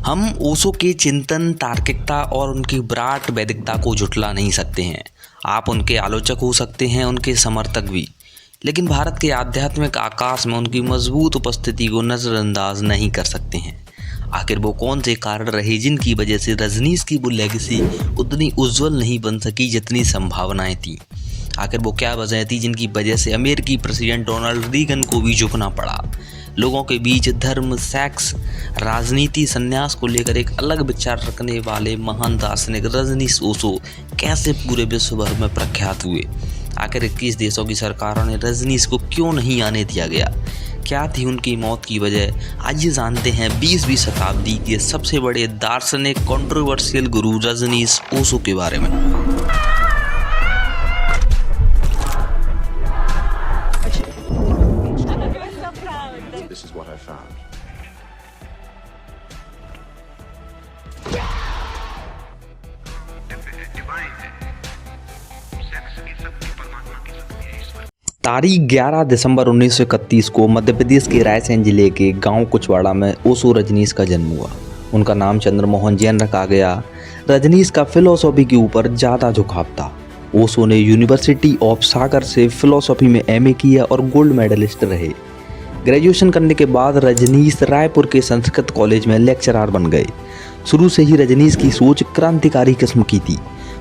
हम ओशो के चिंतन, तार्किकता और उनकी विराट वैदिकता को झुठला नहीं सकते हैं। आप उनके आलोचक हो सकते हैं, उनके समर्थक भी, लेकिन भारत के आध्यात्मिक आकाश में उनकी मजबूत उपस्थिति को नज़रअंदाज नहीं कर सकते हैं। आखिर वो कौन से कारण रहे जिनकी वजह से रजनीश की वो लेगेसी उतनी उज्जवल नहीं बन सकी जितनी संभावनाएं थी? आखिर वो क्या वजह थी जिनकी वजह से अमेरिकी प्रेसिडेंट डोनाल्ड रीगन को भी झुकना पड़ा? लोगों के बीच धर्म, सेक्स, राजनीति, संन्यास को लेकर एक अलग विचार रखने वाले महान दार्शनिक रजनीश ओशो कैसे पूरे विश्व भर में प्रख्यात हुए? आखिर 21 देशों की सरकारों ने रजनीश को क्यों नहीं आने दिया गया? क्या थी उनकी मौत की वजह? आइए जानते हैं 20वीं शताब्दी के सबसे बड़े दार्शनिक कंट्रोवर्शियल गुरु रजनीश ओशो के बारे में। This is what I found. तारीख 11 दिसंबर 1931 को मध्य प्रदेश के रायसेन जिले के गांव कुचवाड़ा में ओशो रजनीश का जन्म हुआ। उनका नाम चंद्रमोहन जैन रखा गया। रजनीश का फिलोसॉफी के ऊपर ज़्यादा झुकाव था। ओशो ने यूनिवर्सिटी ऑफ सागर से फिलोसॉफी में एमए किया और गोल्ड मेडलिस्ट रहे। ग्रेजुएशन करने के बाद रजनीश रायपुर के संस्कृत कॉलेज में लेक्चरर बन गए। शुरू से ही रजनीश की सोच क्रांतिकारी किस्म की थी।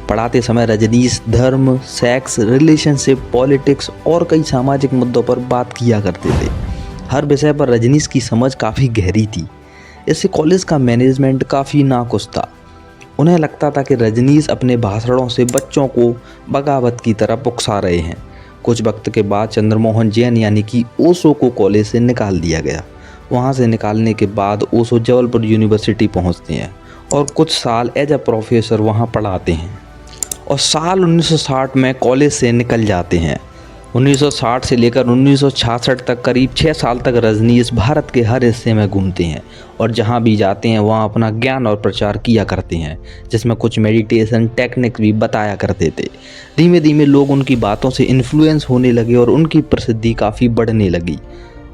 पढ़ाते समय रजनीश धर्म, सेक्स, रिलेशनशिप, पॉलिटिक्स और कई सामाजिक मुद्दों पर बात किया करते थे। हर विषय पर रजनीश की समझ काफ़ी गहरी थी। इससे कॉलेज का मैनेजमेंट काफ़ी नाखुश था। उन्हें लगता था कि रजनीश अपने भाषणों से बच्चों को बगावत की तरफ उकसा रहे हैं। कुछ वक्त के बाद चंद्रमोहन जैन यानी कि ओशो को कॉलेज से निकाल दिया गया। वहाँ से निकालने के बाद ओशो जबलपुर यूनिवर्सिटी पहुँचते हैं और कुछ साल एज अ प्रोफेसर वहाँ पढ़ाते हैं और साल 1960 में कॉलेज से निकल जाते हैं। 1960 से लेकर 1966 तक करीब 6 साल तक रजनीश भारत के हर हिस्से में घूमते हैं और जहाँ भी जाते हैं वहाँ अपना ज्ञान और प्रचार किया करते हैं, जिसमें कुछ मेडिटेशन टेक्निक भी बताया करते थे। धीमे धीमे लोग उनकी बातों से इन्फ्लुएंस होने लगे और उनकी प्रसिद्धि काफ़ी बढ़ने लगी।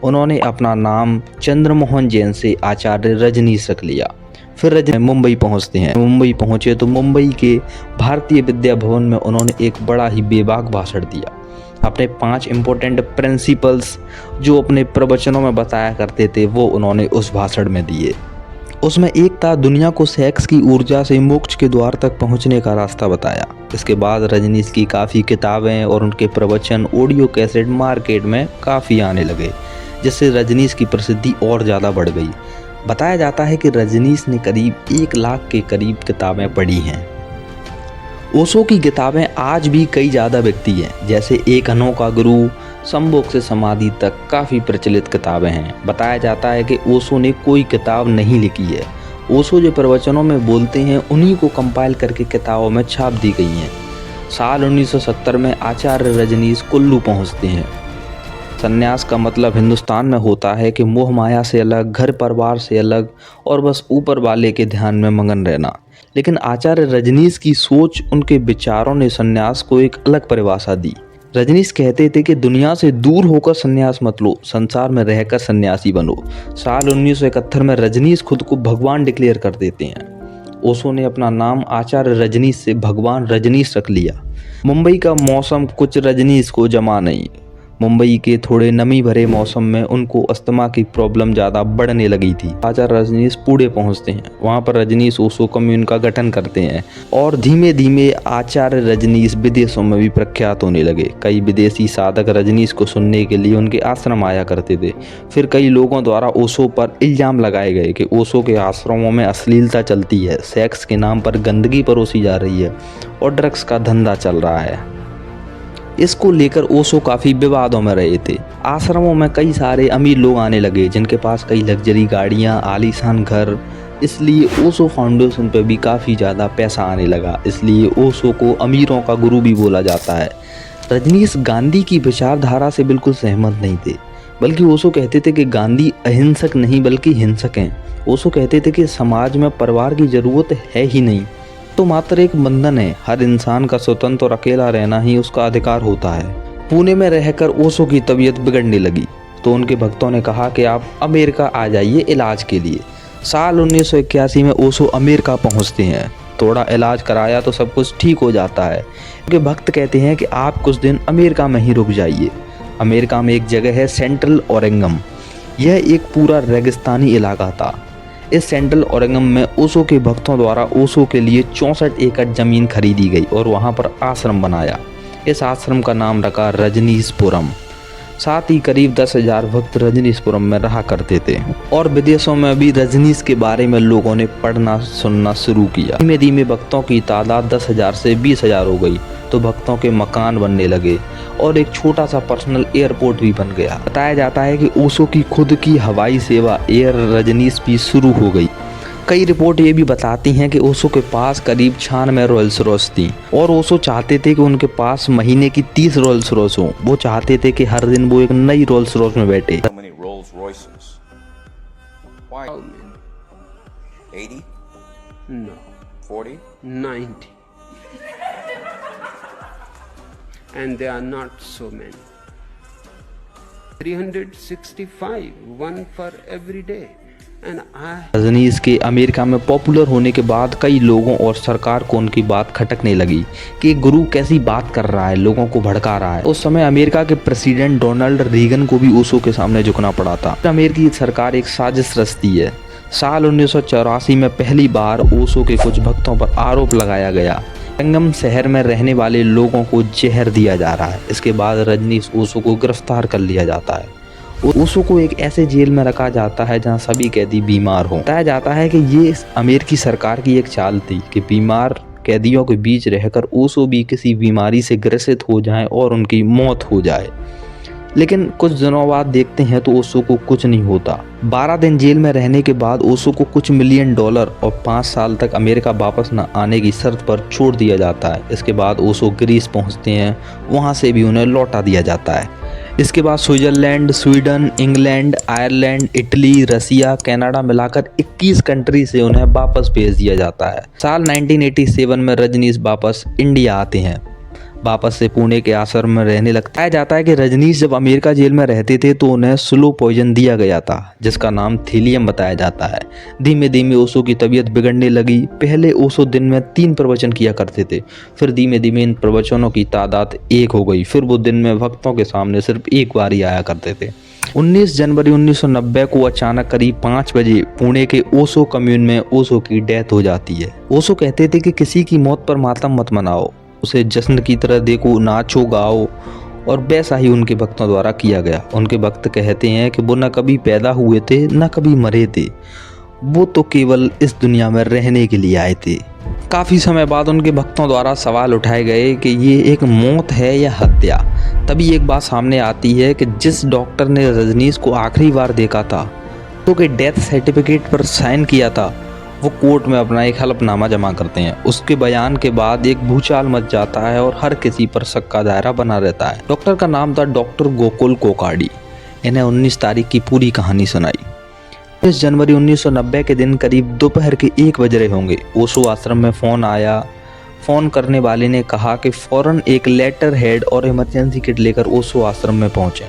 उन्होंने अपना नाम चंद्रमोहन जैन से आचार्य रजनीश रख लिया। फिर रजनीश मुंबई पहुंचते हैं। मुंबई पहुंचे तो मुंबई के भारतीय विद्या भवन में उन्होंने एक बड़ा ही बेबाक भाषण दिया। अपने 5 इम्पोर्टेंट प्रिंसिपल्स जो अपने प्रवचनों में बताया करते थे वो उन्होंने उस भाषण में दिए। उसमें एक था दुनिया को सेक्स की ऊर्जा से मोक्ष के द्वार तक पहुंचने का रास्ता बताया। इसके बाद रजनीश की काफ़ी किताबें और उनके प्रवचन ऑडियो कैसेट मार्केट में काफ़ी आने लगे, जिससे रजनीश की प्रसिद्धि और ज़्यादा बढ़ गई। बताया जाता है कि रजनीश ने करीब 1 लाख के करीब किताबें पढ़ी हैं। ओशो की किताबें आज भी कई ज़्यादा बिकती हैं, जैसे एक अनोखा गुरु, संभोग से समाधि तक काफ़ी प्रचलित किताबें हैं। बताया जाता है कि ओशो ने कोई किताब नहीं लिखी है। ओशो जो प्रवचनों में बोलते हैं उन्हीं को कंपाइल करके किताबों में छाप दी गई हैं। साल 1970 में आचार्य रजनीश कुल्लू पहुँचते हैं। संन्यास का मतलब हिंदुस्तान में होता है कि मोह माया से अलग, घर परिवार से अलग और बस ऊपर वाले के ध्यान में मगन रहना। लेकिन आचार्य रजनीश की सोच, उनके विचारों ने संन्यास को एक अलग परिभाषा दी। रजनीश कहते थे कि दुनिया से दूर होकर संन्यास मत लो, संसार में रहकर सन्यासी बनो। साल 1971 में रजनीश खुद को भगवान डिक्लेयर कर देते हैं। ओशो ने अपना नाम आचार्य रजनीश से भगवान रजनीश रख लिया। मुंबई का मौसम कुछ रजनीश को जमा नहीं। मुंबई के थोड़े नमी भरे मौसम में उनको अस्थमा की प्रॉब्लम ज़्यादा बढ़ने लगी थी। आचार्य रजनीश पुणे पहुंचते हैं। वहां पर रजनीश ओशो कम्यून का गठन करते हैं और धीमे धीमे आचार्य रजनीश विदेशों में भी प्रख्यात होने लगे। कई विदेशी साधक रजनीश को सुनने के लिए उनके आश्रम आया करते थे। फिर कई लोगों द्वारा ओशो पर इल्ज़ाम लगाए गए कि ओशो के आश्रमों में अश्लीलता चलती है, सेक्स के नाम पर गंदगी परोसी जा रही है और ड्रग्स का धंधा चल रहा है। इसको लेकर ओशो काफ़ी विवादों में रहे थे। आश्रमों में कई सारे अमीर लोग आने लगे जिनके पास कई लग्जरी गाड़ियां, आलीशान घर। इसलिए ओशो फाउंडेशन पे भी काफ़ी ज़्यादा पैसा आने लगा। इसलिए ओशो को अमीरों का गुरु भी बोला जाता है। रजनीश गांधी की विचारधारा से बिल्कुल सहमत नहीं थे, बल्कि ओशो कहते थे कि गांधी अहिंसक नहीं बल्कि हिंसक हैं। ओशो कहते थे कि समाज में परिवार की ज़रूरत है ही नहीं, तो मात्र एक बंधन है। हर इंसान का स्वतंत्र और अकेला रहना ही उसका अधिकार होता है। पुणे में रहकर ओशो की तबीयत बिगड़ने लगी तो उनके भक्तों ने कहा कि आप अमेरिका आ जाइए इलाज के लिए। साल 1981 में ओशो अमेरिका पहुंचते हैं। थोड़ा इलाज कराया तो सब कुछ ठीक हो जाता है। उनके भक्त कहते हैं कि आप कुछ दिन अमेरिका में ही रुक जाइए। अमेरिका में एक जगह है सेंट्रल ओरेगन। यह एक पूरा रेगिस्तानी इलाका था। इस सेंट्रल ओरेगन में ओशो के भक्तों द्वारा ओशो के लिए 64 एकड़ जमीन खरीदी गई और वहां पर आश्रम बनाया। इस आश्रम का नाम रखा रजनीशपुरम। साथ ही करीब 10,000 भक्त रजनीशपुरम में रहा करते थे और विदेशों में भी रजनीश के बारे में लोगों ने पढ़ना सुनना शुरू किया। धीमे धीमे भक्तों की तादाद 10,000 से 20,000 हो गई तो भक्तों के मकान बनने लगे और एक छोटा सा पर्सनल एयरपोर्ट भी बन गया। बताया जाता है कि ओशो की खुद की हवाई सेवा एयर रजनीश भी शुरू हो गई। कई रिपोर्ट ये भी बताती हैं कि ओशो के पास करीब 96 रोल्स रॉयस थी और ओशो चाहते थे कि उनके पास महीने की 30 रोल्स रॉयस हो। वो चाहते थे कि हर दिन वो एक नई रोल्स रॉयस में बैठे। So many Rolls Royces. Why? How many? 80? No, 40? 90. And they are not so many. 365, one for every day. And I Rajneesh के अमेरिका में पॉपुलर होने के बाद कई लोगों और सरकार को उनकी बात खटकने लगी कि एक गुरु कैसी बात कर रहा है, लोगों को भड़का रहा है। उस समय अमेरिका के प्रेसिडेंट डोनाल्ड रीगन को भी ओशो के सामने झुकना पड़ा था। अमेरिकी सरकार एक साजिश रचती है। साल 1984 में पहली बार ओशो के कुछ भक्तों पर आरोप लगाया गया। संगम शहर में रहने वाले लोगों को जहर दिया जा रहा है। इसके बाद रजनीश ओशो को गिरफ्तार कर लिया जाता है। ओशो को एक ऐसे जेल में रखा जाता है जहां सभी कैदी बीमार हों। बताया जाता है कि ये अमेरिकी सरकार की एक चाल थी कि बीमार कैदियों के बीच रहकर ओशो भी किसी बीमारी से ग्रसित हो जाएं और उनकी मौत हो जाए। लेकिन कुछ दिनों बाद देखते हैं तो ओशो को कुछ नहीं होता। 12 दिन जेल में रहने के बाद ओशो को कुछ मिलियन डॉलर और 5 साल तक अमेरिका वापस न आने की शर्त पर छोड़ दिया जाता है। इसके बाद ओशो ग्रीस पहुंचते हैं, वहां से भी उन्हें लौटा दिया जाता है। इसके बाद Switzerland, Sweden, England, Ireland, Italy, Russia, Canada मिलाकर 21 कंट्री से उन्हें वापस भेज दिया जाता है। साल 1987 में रजनीश वापस इंडिया आते हैं। वापस से पुणे के आश्रम में रहने लगता है। जाता है कि रजनीश जब अमेरिका जेल में रहते थे तो उन्हें स्लो पॉइजन दिया गया था जिसका नाम थीलियम बताया जाता है। धीमे धीमे ओशो की तबीयत बिगड़ने लगी। पहले ओशो दिन में 3 प्रवचन किया करते थे, फिर धीमे धीमे इन प्रवचनों की तादाद 1 हो गई। फिर वो दिन में भक्तों के सामने सिर्फ 1 बार ही आया करते थे। 19 जनवरी 1990 को अचानक करीब 5 बजे पुणे के ओशो कम्यून में ओशो की डेथ हो जाती है। ओशो कहते थे कि किसी की मौत पर मातम मत मनाओ, उसे जश्न की तरह देखो, नाचो गाओ, और वैसा ही उनके भक्तों द्वारा किया गया। उनके भक्त कहते हैं कि वो न कभी पैदा हुए थे न कभी मरे थे, वो तो केवल इस दुनिया में रहने के लिए आए थे। काफ़ी समय बाद उनके भक्तों द्वारा सवाल उठाए गए कि ये एक मौत है या हत्या। तभी एक बात सामने आती है कि जिस डॉक्टर ने रजनीश को आखिरी बार देखा था तो के डेथ सर्टिफिकेट पर साइन किया था, वो कोर्ट में अपना एक हलफनामा जमा करते हैं। उसके बयान के बाद एक भूचाल मच जाता है और हर किसी पर शक का दायरा बना रहता है। डॉक्टर का नाम था डॉक्टर गोकुल कोकाडी। इन्हें 19 तारीख की पूरी कहानी सुनाई। 20 जनवरी 1990 के दिन करीब दोपहर के 1 बज रहे होंगे। ओशो आश्रम में फ़ोन आया। फ़ोन करने वाले ने कहा कि फ़ौरन एक लेटर हेड और इमरजेंसी किट लेकर ओशो आश्रम में पहुँचें।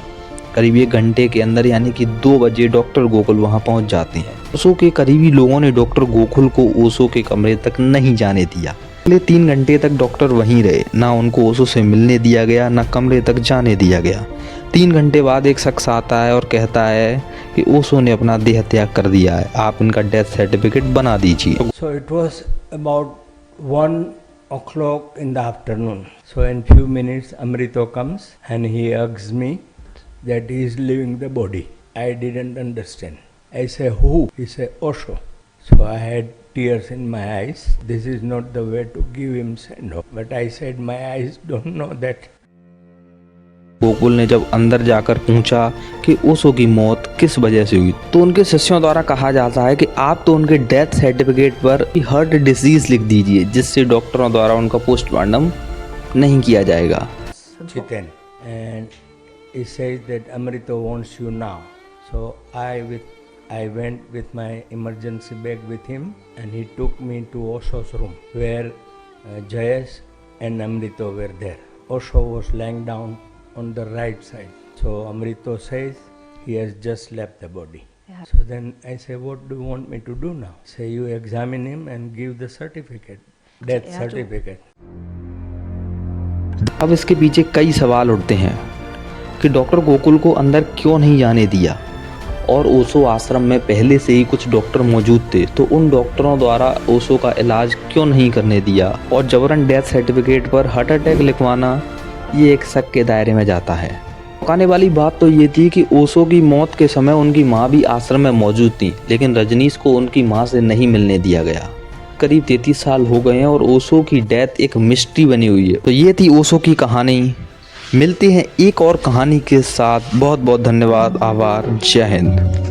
करीब 1 घंटे के अंदर यानी कि 2 बजे डॉक्टर गोकुल वहां पहुंच जाते हैं। ओशो के करीबी लोगों ने डॉक्टर गोकुल को ओशो के कमरे तक नहीं जाने दिया। अगले 3 घंटे तक डॉक्टर वहीं रहे। ना उनको ओशो से मिलने दिया गया, ना कमरे तक जाने दिया गया। 3 घंटे बाद एक शख्स आता है और कहता है कि ओशो ने अपना देह त्याग कर दिया है, आप इनका डेथ सर्टिफिकेट बना दीजिए। So it was about 1 o'clock in the afternoon. So in few minutes Amrito comes and he hugs me that he is leaving the body. I didn't understand. I say, who? He say, Osho. So I had tears in my eyes. This is not the way to give him send off. But I said, my eyes don't know that. Gokul ने जब अंदर जाकर पूछा कि ओशो की मौत किस वजह से हुई तो उनके शिष्यों द्वारा कहा जाता है कि आप तो उनके डेथ सर्टिफिकेट पर हार्ट डिजीज लिख दीजिए जिससे डॉक्टरों द्वारा उनका पोस्टमार्टम नहीं किया जाएगा। Chitan. And he says that Amrito wants you now. So I went with my emergency bag with him and he took me to Osho's room where Jayesh and Amrito were there. Osho was lying down on the right side. So Amrito says he has just left the body. So then I say, what do you want me to do now? Say you examine him and give the certificate, death certificate. अब इसके पीछे कई सवाल उठते हैं कि doctor Gokul को अंदर क्यों नहीं जाने दिया, और ओशो आश्रम में पहले से ही कुछ डॉक्टर मौजूद थे, तो उन डॉक्टरों द्वारा ओशो का इलाज क्यों नहीं करने दिया, और जबरन डेथ सर्टिफिकेट पर हार्ट अटैक लिखवाना ये एक शक के दायरे में जाता है। चौंकाने वाली बात तो ये थी कि ओशो की मौत के समय उनकी माँ भी आश्रम में मौजूद थी, लेकिन रजनीश को उनकी माँ से नहीं मिलने दिया गया। करीब 33 साल हो गए हैं और ओशो की डेथ एक मिस्ट्री बनी हुई है। तो ये थी ओशो की कहानी। मिलते हैं एक और कहानी के साथ। बहुत बहुत धन्यवाद, आभार, जय हिंद।